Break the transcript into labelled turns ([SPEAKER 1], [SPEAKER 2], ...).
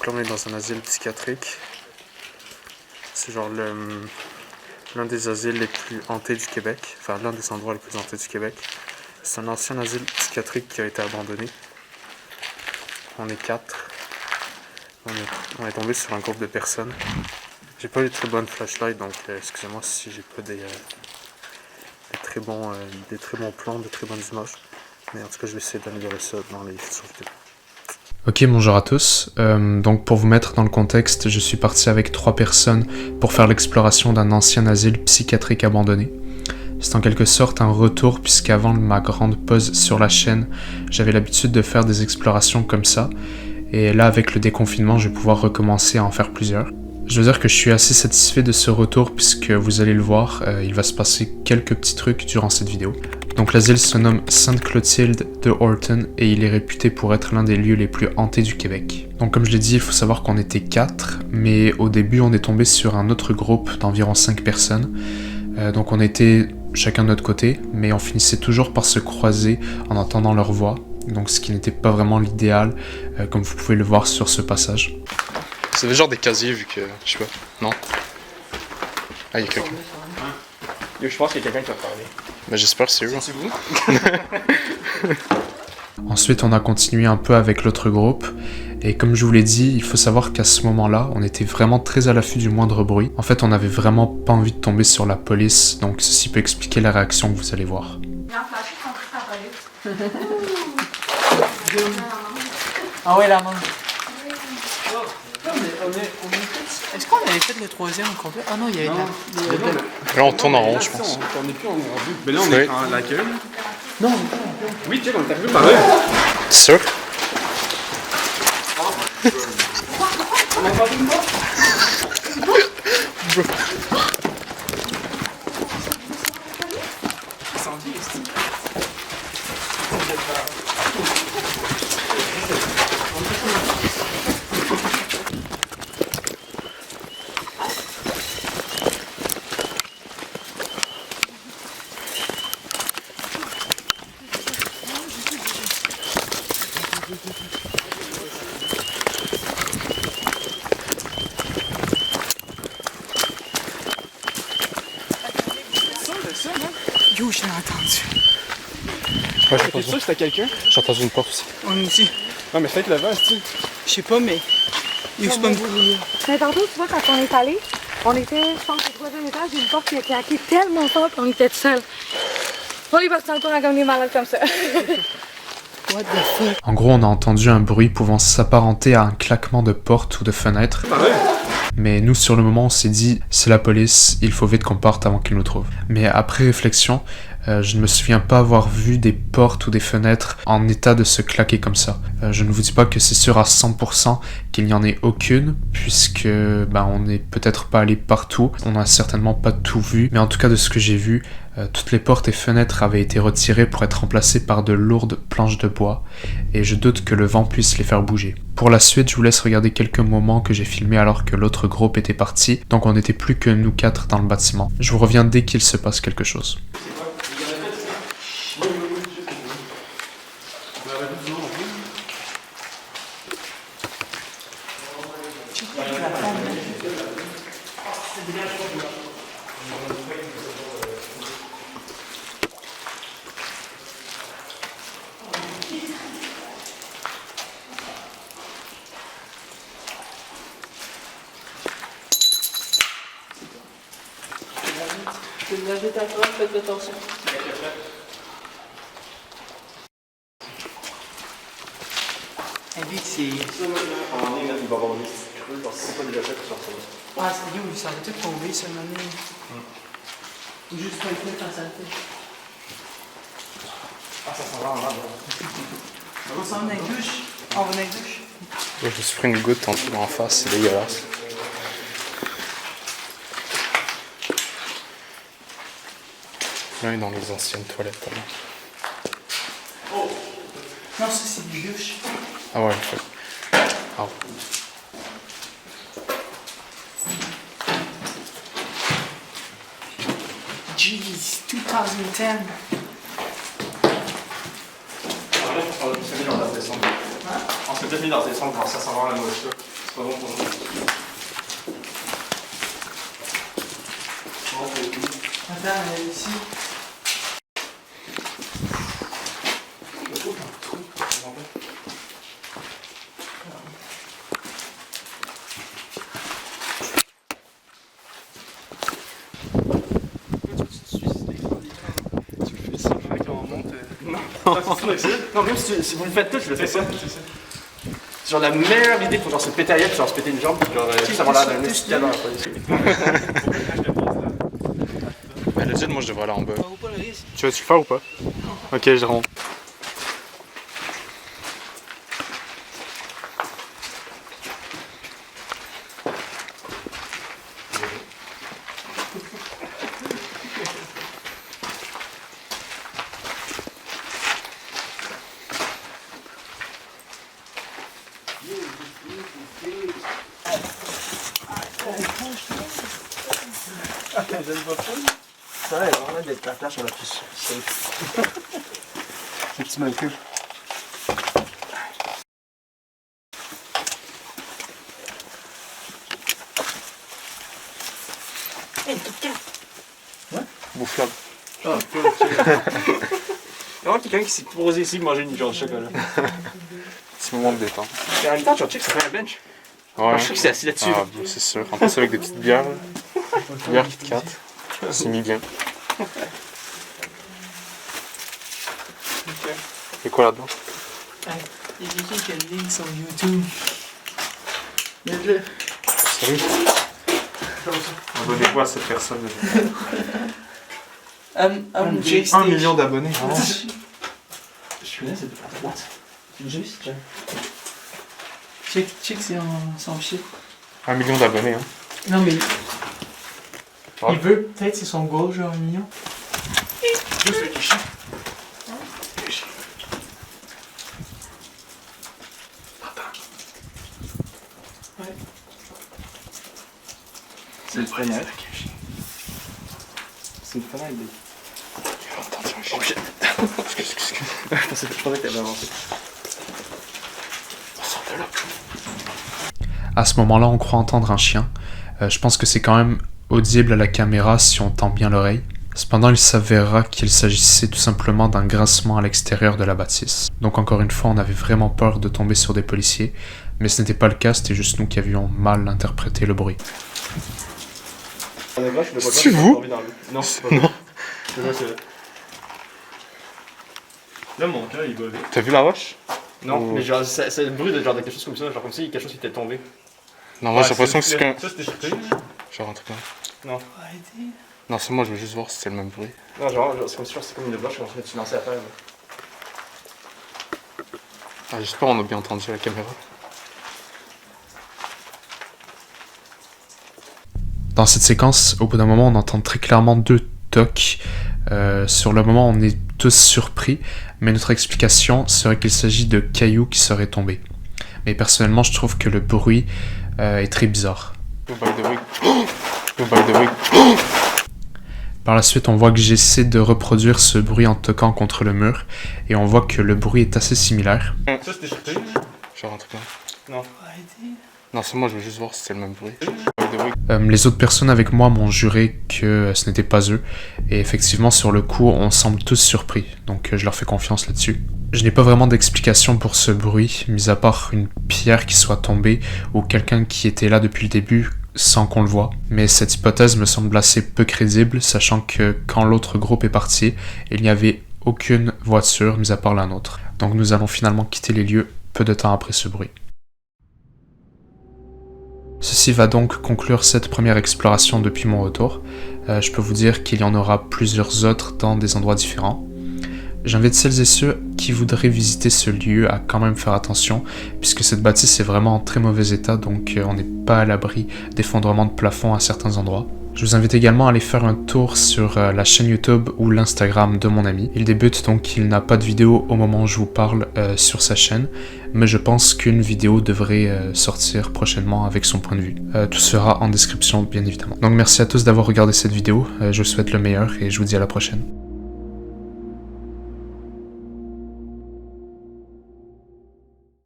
[SPEAKER 1] Donc là on est dans un asile psychiatrique. C'est genre l'un des asiles les plus hantés du Québec. Enfin l'un des endroits les plus hantés du Québec. C'est un ancien asile psychiatrique qui a été abandonné. On est 4. On est tombé sur un groupe de personnes. J'ai pas eu de très bonne flashlight, donc excusez-moi si j'ai pas des très bons plans, de très bonnes images. Mais en tout cas, je vais essayer d'améliorer ça dans les futures vidéos.
[SPEAKER 2] Ok, bonjour à tous. Donc pour vous mettre dans le contexte, je suis parti avec 3 personnes pour faire l'exploration d'un ancien asile psychiatrique abandonné. C'est en quelque sorte un retour puisqu'avant ma grande pause sur la chaîne, j'avais l'habitude de faire des explorations comme ça. Et là, avec le déconfinement, je vais pouvoir recommencer à en faire plusieurs. Je veux dire que je suis assez satisfait de ce retour puisque vous allez le voir, il va se passer quelques petits trucs durant cette vidéo. Donc l'asile se nomme Sainte-Clotilde de Horton et il est réputé pour être l'un des lieux les plus hantés du Québec. Donc comme je l'ai dit, il faut savoir qu'on était 4, mais au début on est tombé sur un autre groupe d'environ 5 personnes. Donc on était chacun de notre côté, mais on finissait toujours par se croiser en entendant leur voix. Donc ce qui n'était pas vraiment l'idéal, comme vous pouvez le voir sur ce passage.
[SPEAKER 1] C'est le genre des casiers vu que, je sais pas, non? Ah, il y a quelqu'un.
[SPEAKER 3] Je pense qu'il y a quelqu'un qui va parler.
[SPEAKER 1] Ben, j'espère que c'est eux.
[SPEAKER 3] C'est vous?
[SPEAKER 2] Ensuite, on a continué un peu avec l'autre groupe. Et comme je vous l'ai dit, il faut savoir qu'à ce moment-là, on était vraiment très à l'affût du moindre bruit. En fait, on n'avait vraiment pas envie de tomber sur la police, donc ceci peut expliquer la réaction que vous allez voir.
[SPEAKER 4] Ah ouais, la main. Est-ce qu'on avait fait le troisième au complet? Ah non, il y avait
[SPEAKER 1] Là, on tourne en rond, je pense.
[SPEAKER 3] On n'est plus en vue. Mais là, on est en l'accueil.
[SPEAKER 4] Non, on est pas en l'accueil.
[SPEAKER 3] Oui, check, on est arrivé par là.
[SPEAKER 1] Sûr?
[SPEAKER 3] On a entendu une voix?
[SPEAKER 4] Yo, je l'ai entendu.
[SPEAKER 1] Ouais,
[SPEAKER 3] T'es sûr que c'était quelqu'un?
[SPEAKER 1] j'ai entendu une porte aussi.
[SPEAKER 4] On est ici.
[SPEAKER 3] Non, mais peut-être là-bas, c'est-tu?
[SPEAKER 4] Je sais pas, mais. Il se pas une
[SPEAKER 5] Mais tantôt, tu vois, quand on est allé, on était, je pense, au troisième étage, il y a une porte qui a claqué tellement fort qu'on était tout seul. On est parti en courant comme des malades comme ça.
[SPEAKER 4] What the fuck?
[SPEAKER 2] En gros, on a entendu un bruit pouvant s'apparenter à un claquement de porte ou de fenêtre. Mais nous, sur le moment, on s'est dit, c'est la police, il faut vite qu'on parte avant qu'ils nous trouvent. Mais après réflexion, je ne me souviens pas avoir vu des portes ou des fenêtres en état de se claquer comme ça. Je ne vous dis pas que c'est sûr à 100% qu'il n'y en ait aucune, puisque on n'est peut-être pas allé partout, on n'a certainement pas tout vu, mais en tout cas de ce que j'ai vu, toutes les portes et fenêtres avaient été retirées pour être remplacées par de lourdes planches de bois, et je doute que le vent puisse les faire bouger. Pour la suite, je vous laisse regarder quelques moments que j'ai filmés alors que l'autre groupe était parti, donc on n'était plus que nous 4 dans le bâtiment. Je vous reviens dès qu'il se passe quelque chose.
[SPEAKER 4] Faites attention. Lui, c'est. Ah, c'est où? Ça va tout tomber, ce moment. Ou juste pas être mettre en saleté.
[SPEAKER 3] Ah, ça s'en va en bas.
[SPEAKER 4] On s'en va dans la douche. On va dans la douche.
[SPEAKER 1] Je me suis pris une goutte tantôt en face, c'est dégueulasse. Là, il est dans les anciennes toilettes. Là.
[SPEAKER 4] Oh! Non, ça, c'est des douches.
[SPEAKER 1] Ah ouais, fait. Ah.
[SPEAKER 4] Jeez, 2010.
[SPEAKER 3] On s'est mis dans la descente. On s'est peut-être mis dans la descente quand ça s'en va la nourriture. C'est pas bon pour nous.
[SPEAKER 4] Attends, ici.
[SPEAKER 3] Non, même si vous le faites tout, je le fais ça. C'est genre la meilleure idée pour genre se péter à gueule, genre se péter une jambe, genre ça va l'air d'un escalade.
[SPEAKER 1] Mais legit, moi je devrais aller en bas. Tu vas-tu le faire ou pas? Ok, je rentre.
[SPEAKER 3] Ça va, vraiment d'être la place sur la plus safe. Le petit mal cul.
[SPEAKER 1] Boufflable.
[SPEAKER 3] Ah, cool. Il y a quelqu'un qui s'est posé ici manger une genre de chocolat.
[SPEAKER 1] Petit moment de détente.
[SPEAKER 3] Et en même temps, tu check, ça fait un bench.
[SPEAKER 1] Ouais.
[SPEAKER 3] Je sais que c'est assis là-dessus.
[SPEAKER 1] Ah, c'est sûr. En plus avec des petites bières. Bière Kit Kat. C'est mis bien. Et quoi là-dedans?
[SPEAKER 4] Il y a quelqu'un qui a le link sur YouTube.
[SPEAKER 1] Sérieux? Abonnez-vous à cette personne.
[SPEAKER 4] Jake
[SPEAKER 1] 1 million d'abonnés.
[SPEAKER 3] Je connais cette droite. Juste,
[SPEAKER 4] Check c'est son chiffre.
[SPEAKER 1] 1 million d'abonnés, hein.
[SPEAKER 4] Non mais.
[SPEAKER 1] Ouais.
[SPEAKER 4] Il veut, peut-être c'est son goal, genre 1 million.
[SPEAKER 3] juste le cliché.
[SPEAKER 4] Ouais.
[SPEAKER 3] C'est le premier. C'est le premier avec des... Oh shit. Excuse. Je pensais que t'avais avancé.
[SPEAKER 2] À ce moment-là, on croit entendre un chien. Je pense que c'est quand même audible à la caméra si on tend bien l'oreille. Cependant, il s'avérera qu'il s'agissait tout simplement d'un grincement à l'extérieur de la bâtisse. Donc encore une fois, on avait vraiment peur de tomber sur des policiers, mais ce n'était pas le cas, c'était juste nous qui avions mal interprété le bruit.
[SPEAKER 1] C'est vous?
[SPEAKER 3] Non, c'est pas
[SPEAKER 1] Non.
[SPEAKER 3] vrai. Là, mon cœur, il va vite.
[SPEAKER 1] T'as vu la roche?
[SPEAKER 3] Non,
[SPEAKER 1] Oh.
[SPEAKER 3] mais genre, c'est le bruit de genre de quelque chose comme ça, genre comme si quelque chose qui était tombé.
[SPEAKER 1] Non, moi j'ai l'impression que c'est qu'un...
[SPEAKER 3] Ça, c'était surpris.
[SPEAKER 1] Genre un truc là.
[SPEAKER 3] Non.
[SPEAKER 1] Non, c'est moi, je veux juste voir si c'est le même bruit.
[SPEAKER 3] Non, genre c'est comme si c'est comme une bloche, on se tu lançais à terre.
[SPEAKER 1] Ah, j'espère qu'on a bien entendu à la caméra.
[SPEAKER 2] Dans cette séquence, au bout d'un moment, on entend très clairement 2 tocs. Sur le moment, on est tous surpris, mais notre explication serait qu'il s'agit de cailloux qui seraient tombés. Mais personnellement, je trouve que le bruit est très bizarre.
[SPEAKER 1] Yo, by the way.
[SPEAKER 2] Par la suite, on voit que j'essaie de reproduire ce bruit en toquant contre le mur, et on voit que le bruit est assez similaire.
[SPEAKER 3] Ça, c'était surpris.
[SPEAKER 1] Genre un truc là.
[SPEAKER 3] Non.
[SPEAKER 1] Non, c'est moi, je veux juste voir si c'est le même bruit. By the way.
[SPEAKER 2] Les autres personnes avec moi m'ont juré que ce n'était pas eux, et effectivement, sur le coup, on semble tous surpris, donc je leur fais confiance là-dessus. Je n'ai pas vraiment d'explication pour ce bruit, mis à part une pierre qui soit tombée, ou quelqu'un qui était là depuis le début sans qu'on le voie, mais cette hypothèse me semble assez peu crédible, sachant que quand l'autre groupe est parti, il n'y avait aucune voiture, mis à part la nôtre. Donc nous allons finalement quitter les lieux peu de temps après ce bruit. Ceci va donc conclure cette première exploration depuis mon retour. Je peux vous dire qu'il y en aura plusieurs autres dans des endroits différents. J'invite celles et ceux qui voudraient visiter ce lieu à quand même faire attention, puisque cette bâtisse est vraiment en très mauvais état, donc on n'est pas à l'abri d'effondrements de plafond à certains endroits. Je vous invite également à aller faire un tour sur la chaîne YouTube ou l'Instagram de mon ami. Il débute donc il n'a pas de vidéo au moment où je vous parle sur sa chaîne, mais je pense qu'une vidéo devrait sortir prochainement avec son point de vue. Tout sera en description bien évidemment. Donc merci à tous d'avoir regardé cette vidéo, je vous souhaite le meilleur et je vous dis à la prochaine.